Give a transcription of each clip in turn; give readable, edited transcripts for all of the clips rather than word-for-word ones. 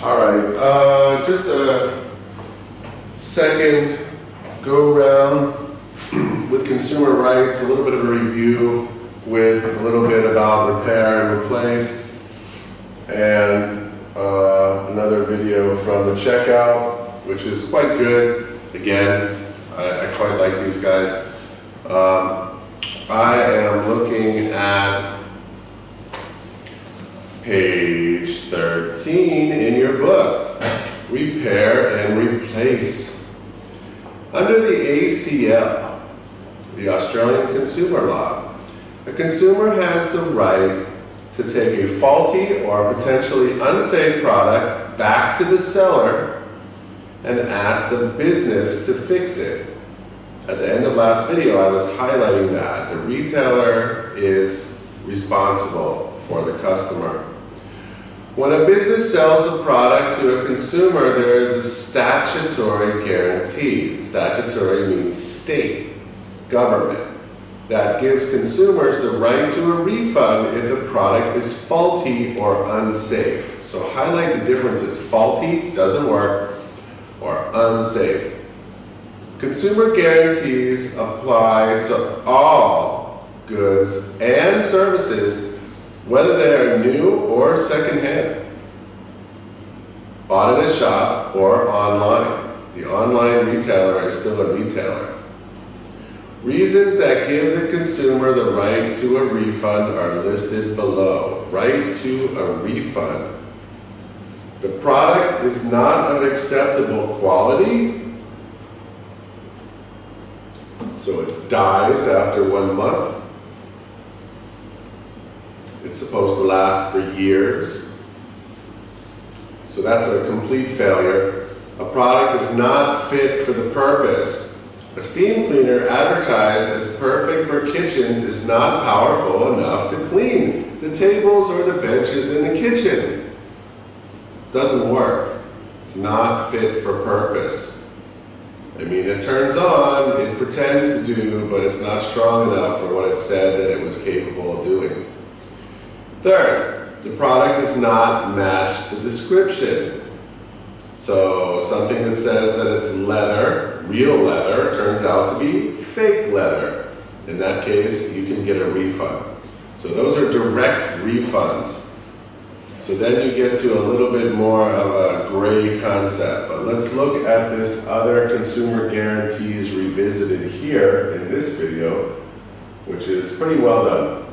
All right, just a second go around with consumer rights, a little bit of a review with a little bit about repair and replace, and another video from the checkout, which is quite good. Again, I quite like these guys. I am looking at page 13 in your book, Repair and Replace. Under the ACL, the Australian Consumer Law, a consumer has the right to take a faulty or potentially unsafe product back to the seller and ask the business to fix it. At the end of last video, I was highlighting that the retailer is responsible for the customer. When a business sells a product to a consumer, there is a statutory guarantee. Statutory means state, government, that gives consumers the right to a refund if the product is faulty or unsafe. So highlight the differences. Faulty, doesn't work, or unsafe. Consumer guarantees apply to all goods and services, whether they are new or secondhand, bought in a shop or online. The online retailer is still a retailer. Reasons that give the consumer the right to a refund are listed below. Right to a refund. The product is not of acceptable quality, so it dies after 1 month. It's supposed to last for years. So that's a complete failure. A product is not fit for the purpose. A steam cleaner advertised as perfect for kitchens is not powerful enough to clean the tables or the benches in the kitchen. Doesn't work. It's not fit for purpose. I mean, it turns on, it pretends to do, but it's not strong enough for what it said that it was capable of doing. Third, the product does not match the description. So something that says that it's leather, real leather, turns out to be fake leather. In that case, you can get a refund. So those are direct refunds. So then you get to a little bit more of a gray concept. But let's look at this other consumer guarantees revisited here in this video, which is pretty well done.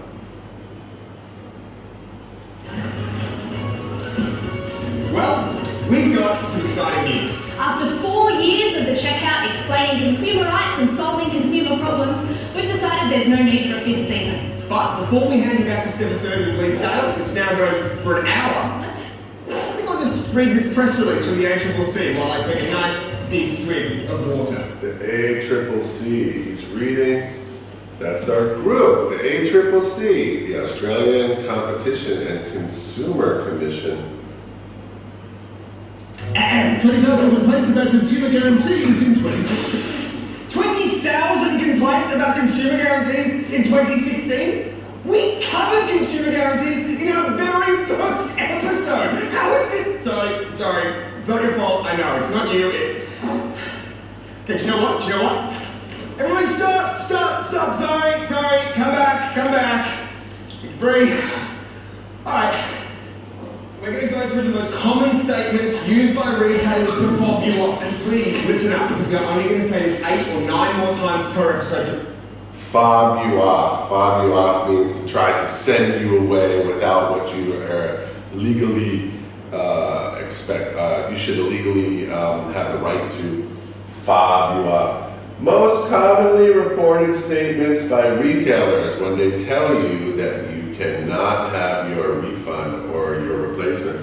We've got some exciting news. After 4 years of the checkout explaining consumer rights and solving consumer problems, we've decided there's no need for a 5th season. But before we hand you back to 7:30 release sales, which now goes for an hour, What? I think I'll just read this press release from the ACCC while I take a nice big swig of water. The ACCC, he's reading. That's our group, the ACCC, the Australian Competition and Consumer Commission. 20,000 complaints about consumer guarantees in 2016. 20,000 complaints about consumer guarantees in 2016? We covered consumer guarantees in our very first episode. How is this? Sorry. It's not your fault. I know, it's not you. Okay, do you know what? Everybody stop. Sorry. Come back. Breathe. All right. We're going to go through the most common statements used by retailers to fob you off. And please listen up, because we're only going to say this 8 or 9 more times per episode. Fob you off. Fob you off means to try to send you away without what you are legally you should illegally have the right to fob you off. Most commonly reported statements by retailers when they tell you that you cannot have your refund or your replacement.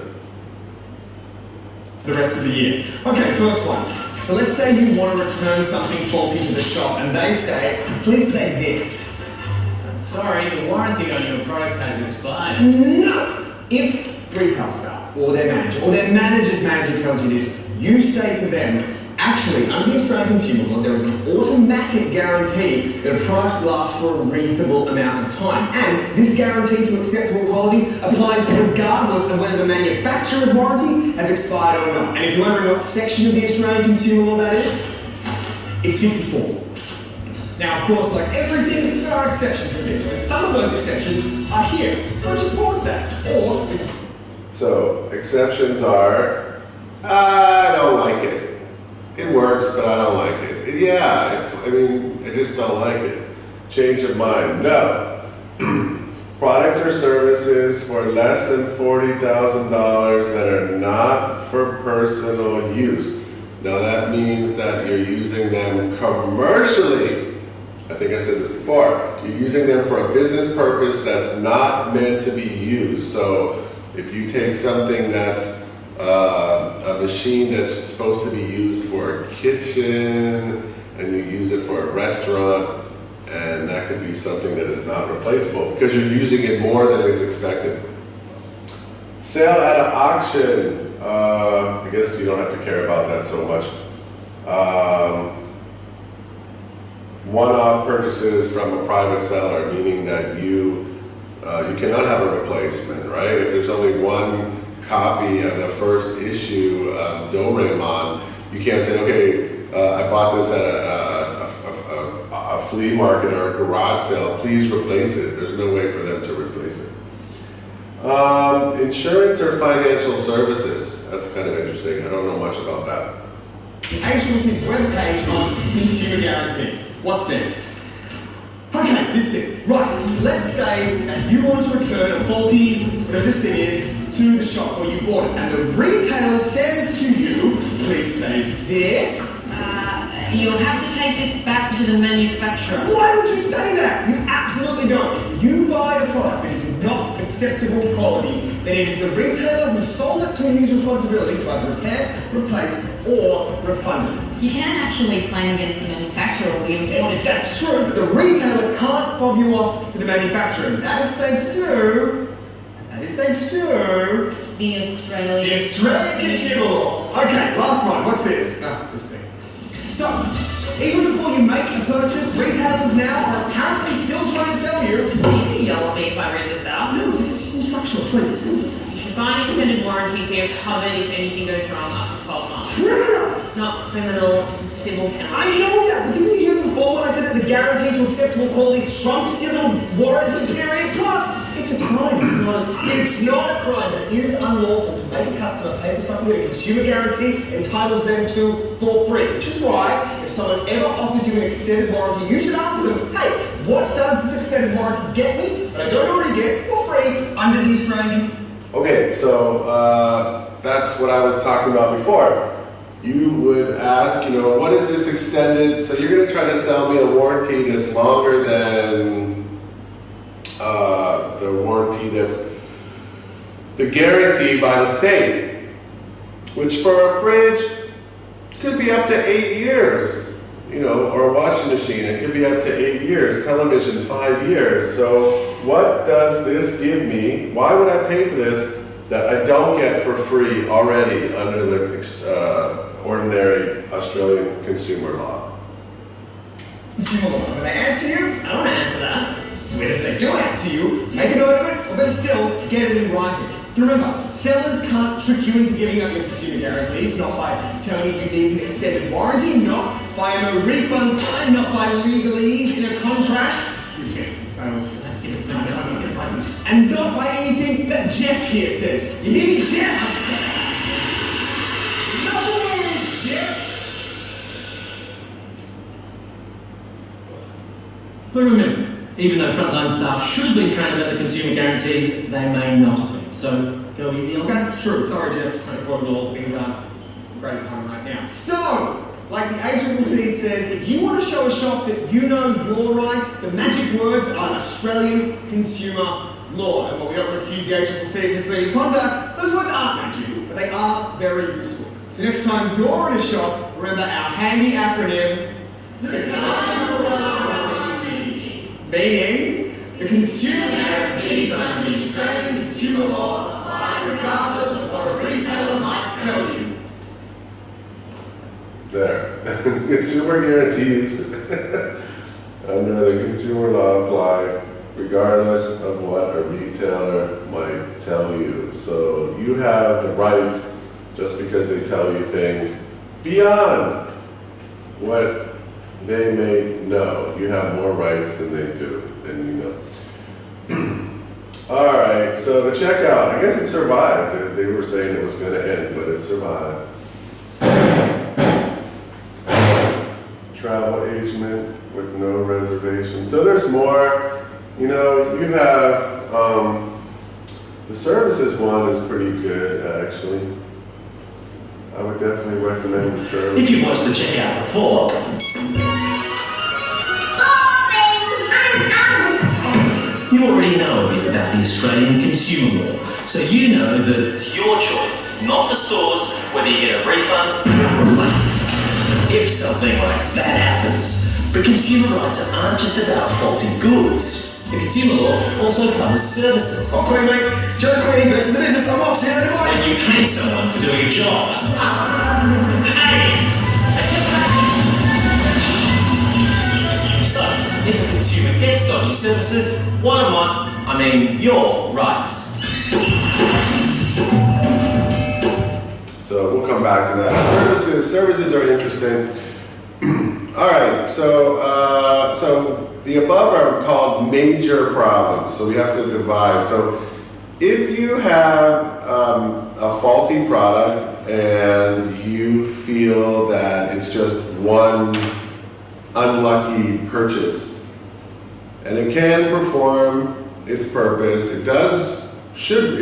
The rest of the year. Okay, first one. So let's say you want to return something faulty to the shop and they say, please say this. Sorry, the warranty on your product has expired. No! If retail staff or their manager or their manager's manager tells you this, you say to them, Actually, under the Australian Consumer Law, there is an automatic guarantee that a product lasts for a reasonable amount of time. And this guarantee to acceptable quality applies regardless of whether the manufacturer's warranty has expired or not. And if you're wondering what section of the Australian Consumer Law that is, it's 54. Now, of course, like everything, there are exceptions to this, and some of those exceptions are here. Why don't you pause that? Or this. So, exceptions are, I don't like it. It works, but I don't like it. Yeah, I just don't like it. Change of mind, no. Products or services for less than $40,000 that are not for personal use. Now that means that you're using them commercially. I think I said this before. You're using them for a business purpose that's not meant to be used. So if you take something that's a machine that's supposed to be used for a kitchen and you use it for a restaurant, and that could be something that is not replaceable because you're using it more than is expected. Sale at an auction, I guess you don't have to care about that so much. One-off purchases from a private seller, meaning that you cannot have a replacement, right? If there's only one copy of the first issue of Doraemon, you can't say, okay, I bought this at a flea market or a garage sale, please replace it. There's no way for them to replace it. Insurance or financial services, that's kind of interesting. I don't know much about that. HMRC's webpage on consumer guarantees. What's next? Okay, this thing. Right, let's say that you want to return a faulty, whatever this thing is, to the shop where you bought it. And the retailer says to you, please say this. You'll have to take this back to the manufacturer. Why would you say that? You absolutely don't. If you buy a product that is not acceptable quality, then it is the retailer who sold it to a user's responsibility to either repair, replace, or refund it. You can actually claim against the manufacturer or the importer. That's true, but the retailer can't fob you off to the manufacturer. And that is thanks to... The Australian Consumer Law. Okay, last one. What's this? This thing. So, even before you make a purchase, retailers now are apparently still trying to tell you... You can yell at me if I read this out. No, this is just instructional, please. You should buy an extended warranty so you're covered if anything goes wrong after 12 months. Criminal! It's not criminal, it's a civil penalty. I know that, but didn't you hear before when I said that the guarantee to acceptable quality trumps your little warranty period? Plus, it's a crime. It's not a crime, but it is unlawful to make a customer pay for something that a consumer guarantee entitles them to for free. Which is why, if someone ever offers you an extended warranty, you should ask them, hey, what does this extended warranty get me that I don't already get for free under the Australian? Okay, so that's what I was talking about before. You would ask, what is this extended? So you're going to try to sell me a warranty that's longer than the warranty that's the guarantee by the state, which for a fridge could be up to 8 years, or a washing machine, it could be up to 8 years, television 5 years. So what does this give me? Why would I pay for this that I don't get for free already under the ordinary Australian consumer law? Consumer law. When they answer you, I don't want to answer that. well, if they do answer you, make a note of it, or better still, get it in writing. But remember, sellers can't trick you into giving up your consumer guarantees, not by telling you you need an extended warranty, not by a no refund sign, not by legalese in a contract. And not by anything that Jeff here says. You hear me, Jeff? No words, Jeff! But remember, even though frontline staff should have been trained about the consumer guarantees, they may not have been. So, go easy on that. That's true. Sorry, Jeff. It's unavoidable. Things aren't great at home right now. So, like the ACCC says, if you want to show a shop that you know your rights, the magic words are Australian consumer law. And while we don't want to accuse the ACCC of misleading conduct, those words aren't magic, but they are very useful. So next time you're in a shop, remember our handy acronym, meaning the consumer guarantees under the Australian consumer law apply regardless of what a retailer might tell you. There. Consumer guarantees under the consumer law apply regardless of what a retailer might tell you. So you have the rights just because they tell you things beyond what they may know. You have more rights than they do, than you know. All right, so the checkout, I guess it survived. They were saying it was going to end, but it survived. Travel agent with no reservation. So there's more. You know, you have the services one is pretty good, actually. I would definitely recommend the service. If you've watched the checkout before, you already know a bit about the Australian consumer law, so you know that it's your choice, not the store's, whether you get a refund or a replacement. If something like that happens, but consumer rights aren't just about faulty goods. The consumer law also covers services. Oh, clean, mate. Joe cleaning best in the business. I'm off. See you later, boy. And you pay someone for doing a job. Hey! So, if a consumer gets dodgy services, what am I mean your rights. So we'll come back to that. Services are interesting. All right, so the above are called major problems. So we have to divide. So if you have a faulty product and you feel that it's just one unlucky purchase, and it can perform its purpose, it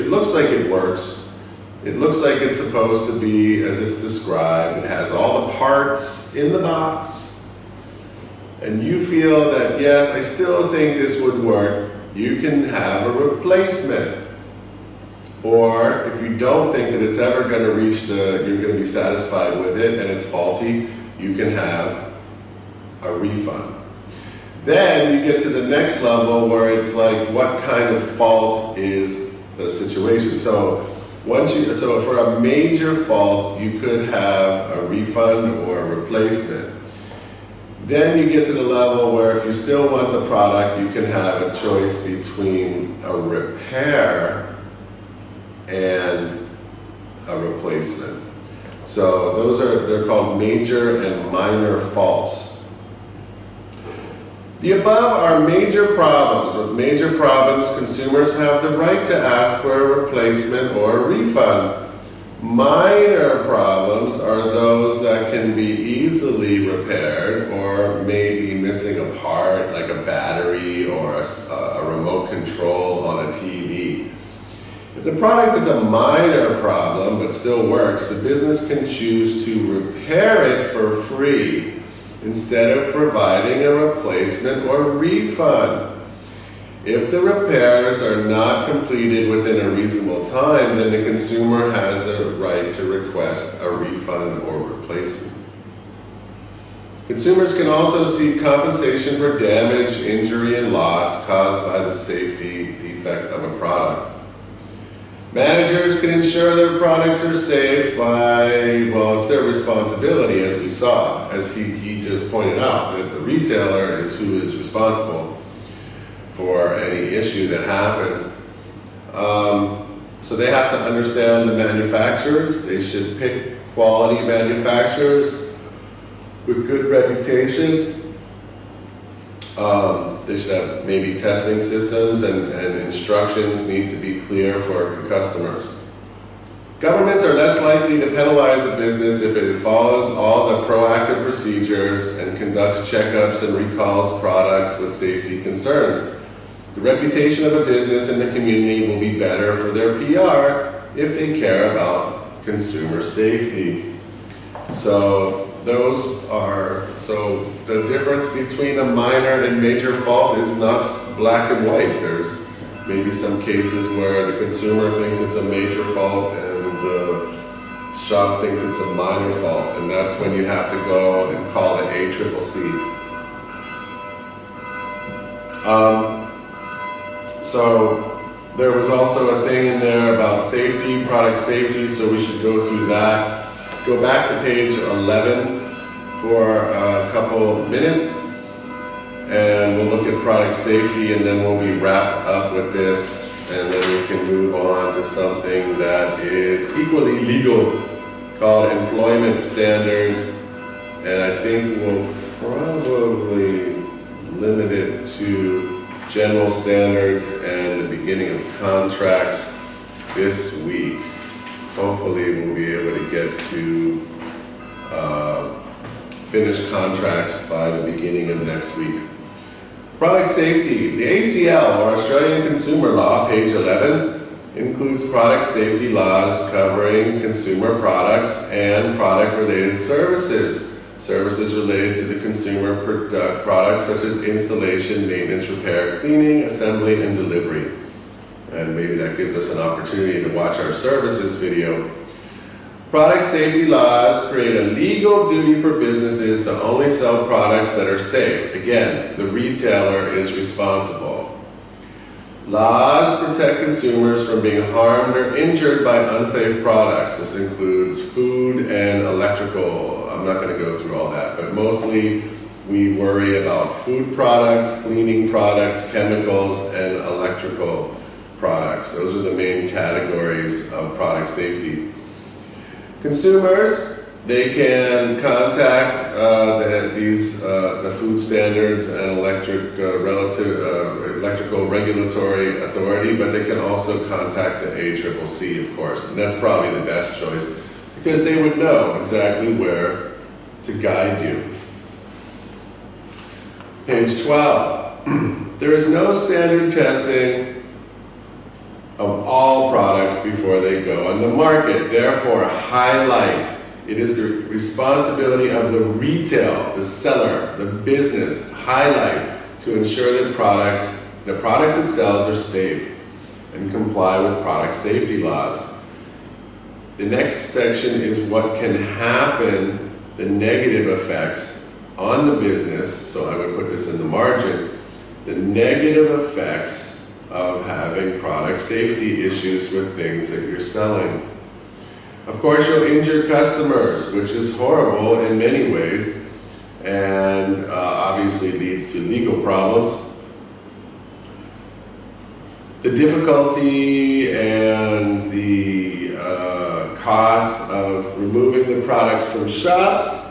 looks like it works. It looks like it's supposed to be as it's described. It has all the parts in the box. And you feel that, yes, I still think this would work, you can have a replacement. Or if you don't think that it's ever going to reach you're going to be satisfied with it and it's faulty, you can have a refund. Then you get to the next level where it's like, what kind of fault is the situation? So for a major fault, you could have a refund or a replacement. Then you get to the level where if you still want the product, you can have a choice between a repair and a replacement. So they're called major and minor faults. The above are major problems. With major problems, consumers have the right to ask for a replacement or a refund. Minor problems are those that can be easily repaired or may be missing a part, like a battery or a remote control on a TV. If the product is a minor problem but still works, the business can choose to repair it for free instead of providing a replacement or refund. If the repairs are not completed within a reasonable time, then the consumer has a right to request a refund or replacement. Consumers can also seek compensation for damage, injury, and loss caused by the safety defect of a product. Managers can ensure their products are safe it's their responsibility, as we saw, as he just pointed out, that the retailer is who is responsible for any issue that happens. So they have to understand the manufacturers. They should pick quality manufacturers with good reputations. They should have maybe testing systems and instructions need to be clear for customers. Governments are less likely to penalize a business if it follows all the proactive procedures and conducts checkups and recalls products with safety concerns. The reputation of a business in the community will be better for their PR if they care about consumer safety. So the difference between a minor and major fault is not black and white. There's maybe some cases where the consumer thinks it's a major fault and the shop thinks it's a minor fault, and that's when you have to go and call it ACCC. So there was also a thing in there about safety, product safety, so we should go through that. Go back to page 11 for a couple minutes, and we'll look at product safety, and then we'll be wrapped up with this, and then we can move on to something that is equally legal called employment standards, and I think we'll probably limit it to general standards and the beginning of contracts this week. Hopefully we'll be able to get to finish contracts by the beginning of next week. Product safety. The ACL, or Australian Consumer Law, page 11, includes product safety laws covering consumer products and product-related services. Services related to the consumer products such as installation, maintenance, repair, cleaning, assembly, and delivery. And maybe that gives us an opportunity to watch our services video. Product safety laws create a legal duty for businesses to only sell products that are safe. Again, the retailer is responsible. Laws protect consumers from being harmed or injured by unsafe products. This includes food and electrical. I'm not going to go through all that, but mostly we worry about food products, cleaning products, chemicals, and electrical products. Those are the main categories of product safety. Consumers, they can contact the food standards and electrical regulatory authority, but they can also contact the ACCC, of course, and that's probably the best choice because they would know exactly where to guide you. Page 12. There is no standard testing of all products before they go on the market. Therefore, highlight. It is the responsibility of the retail, the seller, the business, highlight to ensure that the products it sells are safe and comply with product safety laws. The next section is what can happen, the negative effects on the business. So I would put this in the margin. The negative effects of having product safety issues with things that you're selling. Of course, you'll injure customers, which is horrible in many ways, and obviously leads to legal problems. The difficulty and the cost of removing the products from shops.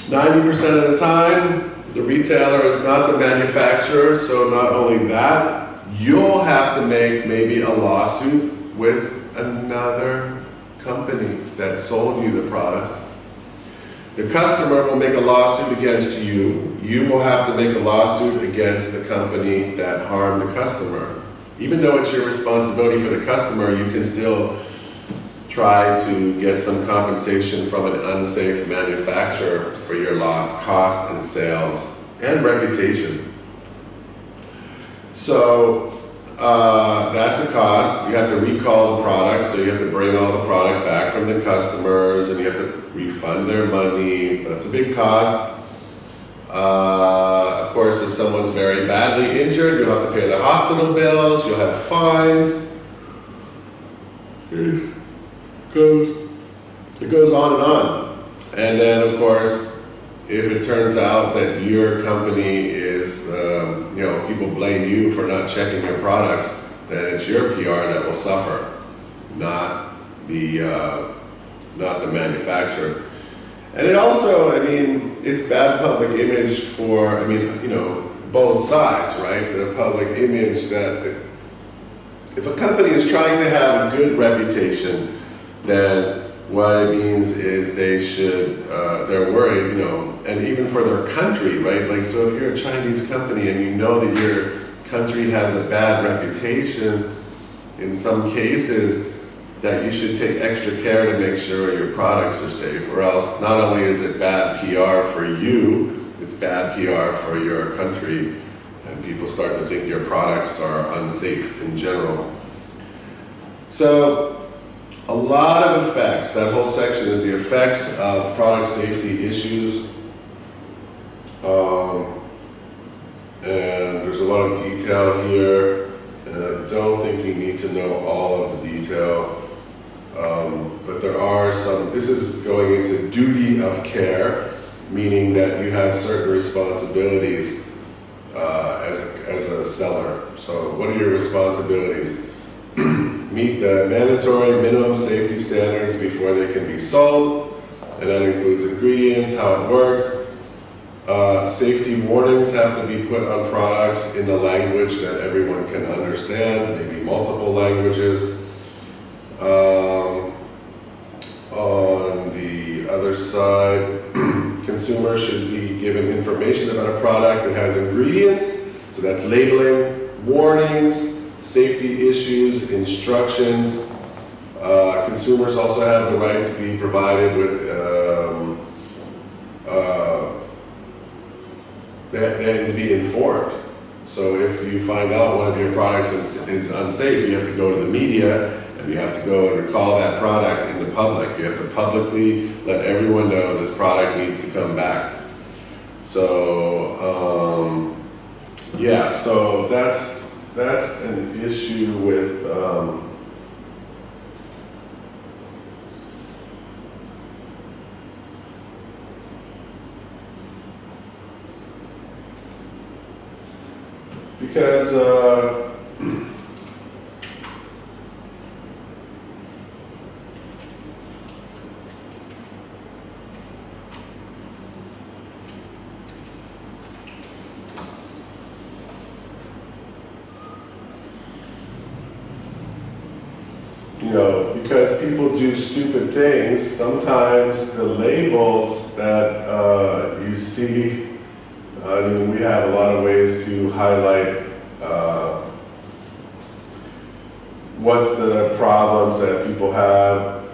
90% of the time, the retailer is not the manufacturer, so not only that, you'll have to make maybe a lawsuit with another company that sold you the product. The customer will make a lawsuit against you. You will have to make a lawsuit against the company that harmed the customer. Even though it's your responsibility for the customer, you can still try to get some compensation from an unsafe manufacturer for your lost cost and sales and reputation. So that's a cost. You have to recall the product, so you have to bring all the product back from the customers and you have to refund their money. That's a big cost. Of course, if someone's very badly injured, you'll have to pay the hospital bills, you'll have fines. It goes on and on. And then, of course, if it turns out that your company is, people blame you for not checking your products, then it's your PR that will suffer, not the manufacturer. And it also, it's bad public image for, both sides, right? The public image that if a company is trying to have a good reputation, then what it means is they're worried, and even for their country, right? Like, so if you're a Chinese company and you know that your country has a bad reputation, in some cases, that you should take extra care to make sure your products are safe, or else not only is it bad PR for you, it's bad PR for your country, and people start to think your products are unsafe in general. So, a lot of effects. That whole section is the effects of product safety issues. And there's a lot of detail here, and I don't think you need to know all of the detail. But there are some, this is going into duty of care, meaning that you have certain responsibilities as a seller. So what are your responsibilities? Meet the mandatory minimum safety standards before they can be sold, and that includes ingredients, how it works. Safety warnings have to be put on products in the language that everyone can understand, maybe multiple languages. On the other side, consumers should be given information about a product that has ingredients, so that's labeling, warnings, safety issues, instructions. Consumers also have the right to be provided with, they need to be informed. So if you find out one of your products is unsafe, you have to go to the media and you have to go and recall that product in the public. You have to publicly let everyone know this product needs to come back. So, yeah, so that's an issue with because you know, because people do stupid things, sometimes the labels that you see, I mean, we have a lot of ways to highlight what's the problems that people have,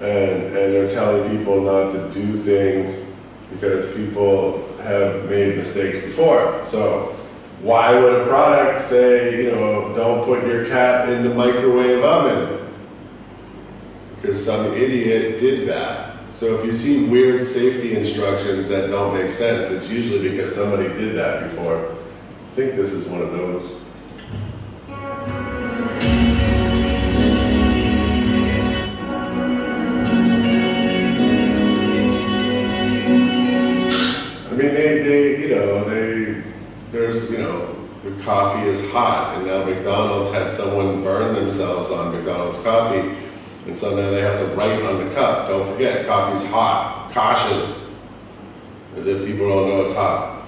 and they're telling people not to do things because people have made mistakes before. So why would a product say, you know, don't put your cat in the microwave oven? Because some idiot did that. So if you see weird safety instructions that don't make sense, it's usually because somebody did that before. I think this is one of those. I mean, there's, you know, the coffee is hot, and now McDonald's had someone burn themselves on McDonald's coffee, and so now they have to write on the cup, don't forget, coffee's hot, caution, as if people don't know it's hot.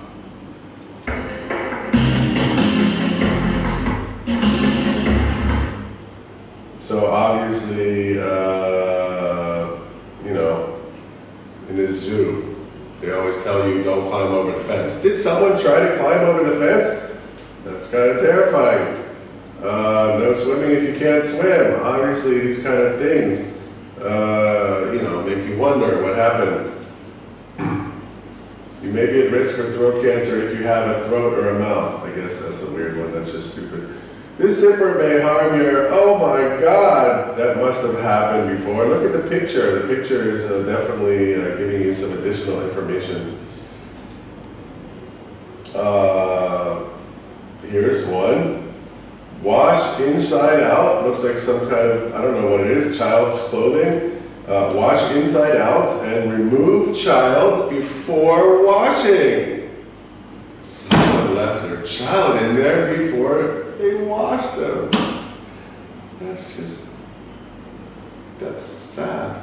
So obviously, you know, in this zoo, they always tell you don't climb over the fence. Did someone try to climb over the fence? That's kind of terrifying. No swimming if you can't swim. Obviously, these kind of things, you know, make you wonder what happened. You may be at risk for throat cancer if you have a throat or a mouth. I guess that's a weird one. That's just stupid. This zipper may harm your, oh my God, that must have happened before. Look at the picture. The picture is definitely giving you some additional information. Here's one. Wash inside out. Looks like some kind of, I don't know what it is, child's clothing. Wash inside out and remove child before washing. Someone left their child in there before they washed them. That's sad.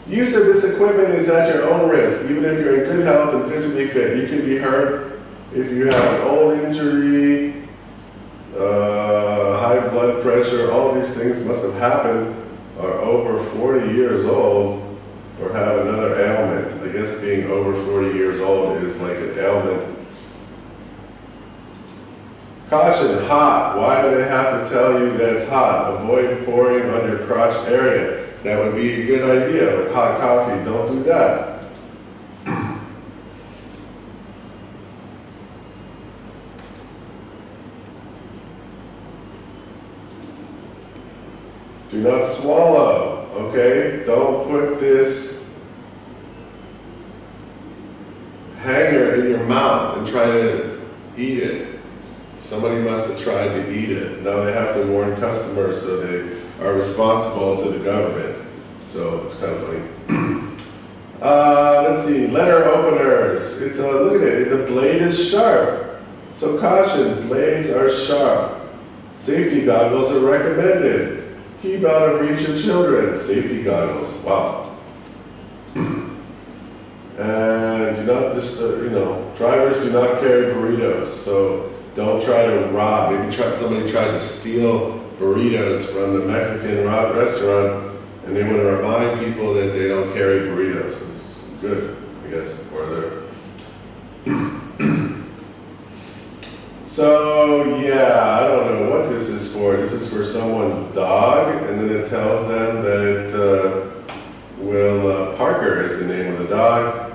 Use of this equipment is at your own risk. Even if you're in good health and physically fit, you can be hurt if you have an old injury, high blood pressure. All these things must have happened, are over 40 years old, or have another ailment. I guess being over 40 years old is like an ailment. Caution, hot. Why do they have to tell you that it's hot? Avoid pouring on your crotch area. That would be a good idea with hot coffee. Don't do that. Do not swallow, okay? Don't put this hanger in your mouth and try to eat it. Somebody must have tried to eat it. Now they have to warn customers, so they are responsible to the government. So it's kind of funny. Let's see, letter openers. It's a, look at it, the blade is sharp. So caution, blades are sharp. Safety goggles are recommended. Keep out of reach of children. Safety goggles, wow. And do not disturb, drivers do not carry burritos. So don't try to rob. Maybe somebody tried to steal burritos from the Mexican restaurant, and they want to remind people that they don't carry burritos. It's good, I guess, or they're... So, yeah, I don't know what this is for. This is for someone's dog, and then it tells them that Parker is the name of the dog,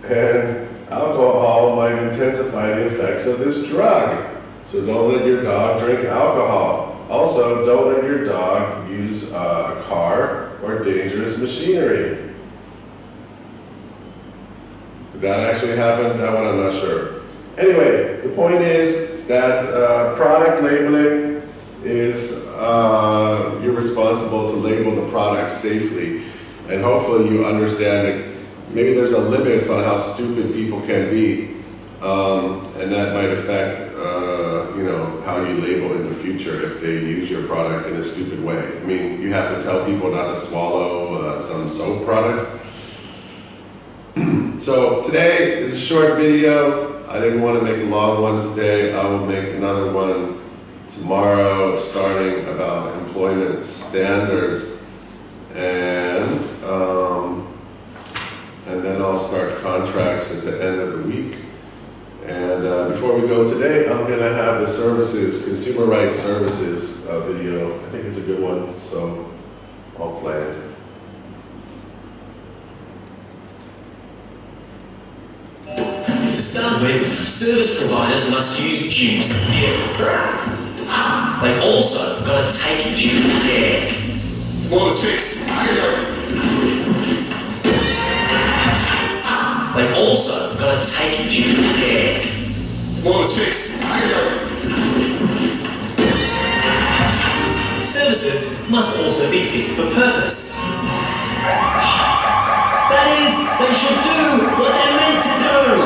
and alcohol might intensify the effects of this drug. So don't let your dog drink alcohol. Also, don't let your dog use a car or dangerous machinery. Did that actually happen? That one I'm not sure. Anyway, the point is that product labeling is, you're responsible to label the product safely. And hopefully you understand that maybe there's a limits on how stupid people can be. And that might affect, how you label in the future if they use your product in a stupid way. I mean, you have to tell people not to swallow some soap products. So today is a short video. I didn't want to make a long one today. I will make another one tomorrow starting about employment standards. And then I'll start contracts at the end of the week. And before we go today, I'm going to have the services, consumer rights services video. I think it's a good one, so I'll play it. To start with, service providers must use dues to fill. They've also got to take due care. Woman's fix. They've also got to take due care. Woman's fix. Services must also be fit for purpose. That is, they should do what they're meant to do.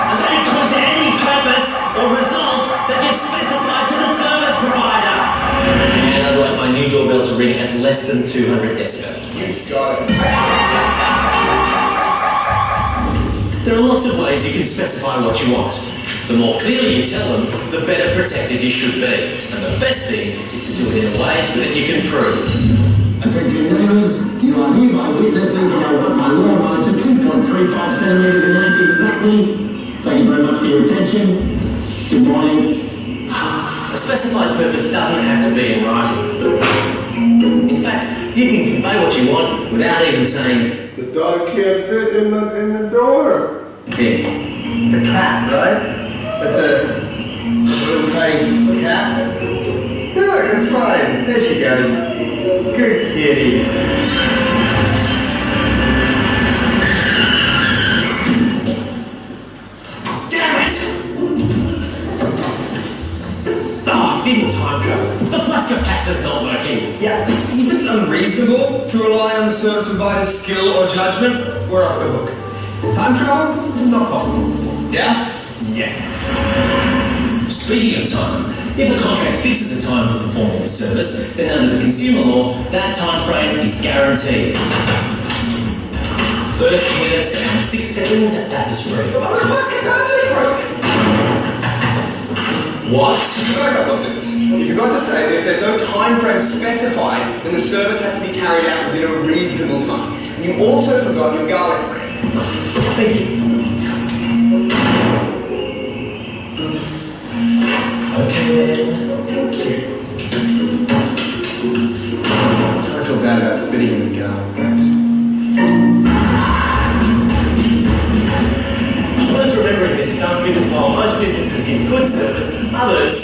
And they come to any purpose or result that gets specified to the service provider. And I'd like my new doorbell to ring at less than 200 decibels, please. Got it. There are lots of ways you can specify what you want. The more clearly you tell them, the better protected you should be. And the best thing is to do it in a way that you can prove. Attention neighbours, you are hereby witnessing that I want my lawnmower to 2.35 centimetres in length exactly. Thank you very much for your attention. Good morning. A specified purpose doesn't have to be in writing. In fact, you can convey what you want without even saying, The dog can't fit in the door. Here. The cat, right? That's a little tiny cat. Look, it's fine. There she goes. Good kitty. damn it! Didn't time travel. The flask capacitor's not working. Yeah, if it's unreasonable to rely on the service provider's skill or judgment, we're off the hook. Time travel? Not possible. Yeah? Yeah. Speaking of time, if a contract fixes a time for performing a service, then under the consumer law, that time frame is guaranteed. 30 minutes and 6 seconds, that is free. But the flask capacitor broke! What? You forgot a couple of things. You forgot to say that if there's no time frame specified, then the service has to be carried out within a reasonable time. And you also forgot your garlic bread. Thank you. Okay, then. Thank you. I feel bad about spitting in the garlic bread. It's worth remembering this stuff because while most businesses give good service, others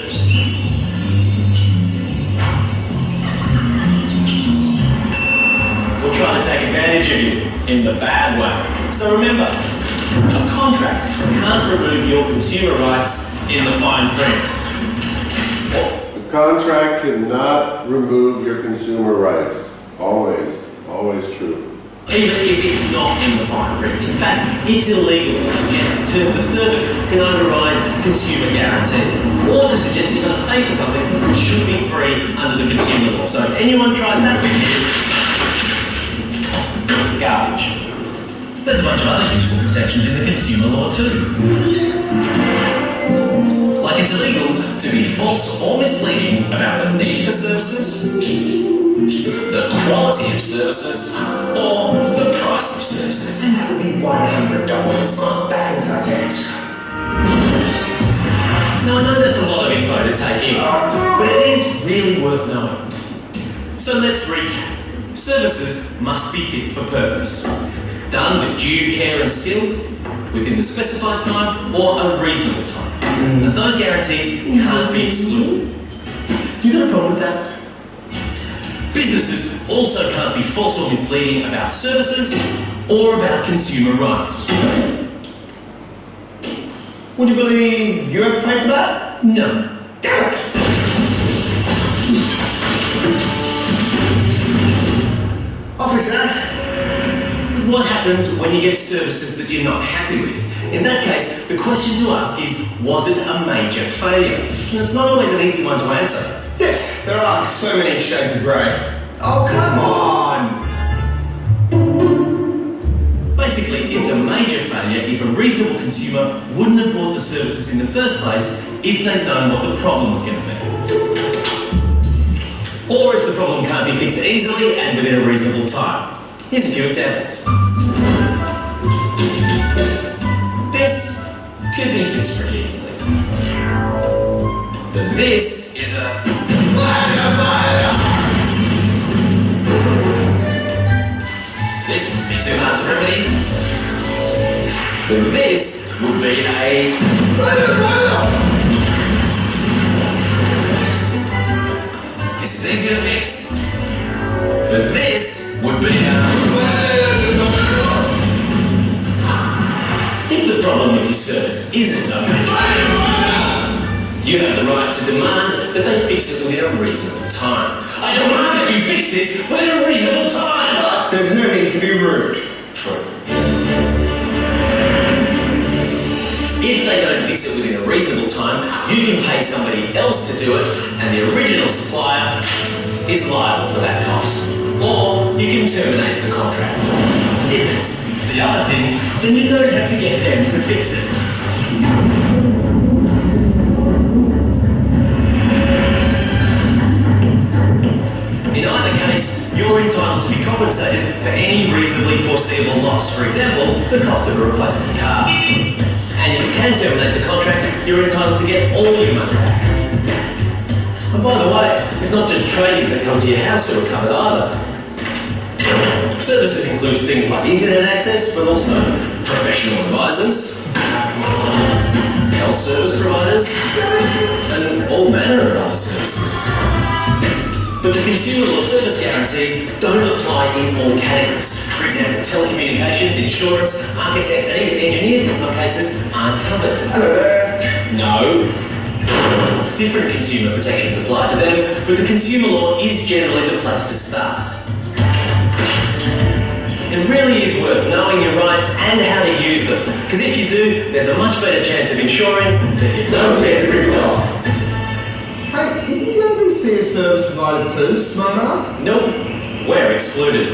will try to take advantage of you. in the bad way. So remember, a contract can't remove your consumer rights in the fine print. The contract cannot remove your consumer rights. Always, always true. Even if it's not in the fine print. In fact, it's illegal to suggest that terms of service can override consumer guarantees, or to suggest you're going to pay for something that should be free under the consumer law. So if anyone tries that with you, it's garbage. There's a bunch of other useful protections in the consumer law too. Like it's illegal to be false or misleading about the need for services, the quality of services, or the price of services. And that would be $100 back inside tax. Now I know that's a lot of info to take in, but it is really worth knowing. So let's recap. Services must be fit for purpose, done with due care and skill, within the specified time or a reasonable time. And those guarantees can't be excluded. You got a problem with that? Businesses also can't be false or misleading about services or about consumer rights. Would you believe you have to pay for that? No. Damn it! I'll fix that. But what happens when you get services that you're not happy with? In that case, the question to ask is, was it a major failure? And it's not always an easy one to answer. Yes, there are so many shades of grey. Oh, come on! Basically, it's a major failure if a reasonable consumer wouldn't have bought the services in the first place if they'd known what the problem was going to be. Or if the problem can't be fixed easily and within a reasonable time. Here's a few examples. This could be fixed pretty easily. But this is a... This would be too hard to remedy. But this would be a... This is easy to fix. But this would be If the problem with your service isn't a major failure, you have the right to demand that they fix it within a reasonable time. I demand that you fix this within a reasonable time! There's no need to be rude. True. If they don't fix it within a reasonable time, you can pay somebody else to do it, and the original supplier is liable for that cost. Or you can terminate the contract. If it's the other thing, then you don't have to get them to fix it. In either case, you're entitled to be compensated for any reasonably foreseeable loss. For example, the cost of a replacement car. And if you can terminate the contract, you're entitled to get all your money back. And by the way, it's not just tradies that come to your house who are covered either. Services includes things like internet access, but also professional advisors, health service providers, and all manner of other services. But the consumer law service guarantees don't apply in all categories. For example, telecommunications, insurance, architects, and even engineers in some cases aren't covered. Hello there. No. Different consumer protections apply to them, but the consumer law is generally the place to start. It really is worth knowing your rights and how to use them, because if you do, there's a much better chance of ensuring that you don't get ripped off. Hey, isn't the LBC a service provider too, smartass? Nope, we're excluded.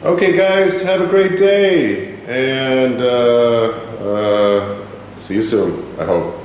Okay, guys, have a great day, and see you soon, I hope.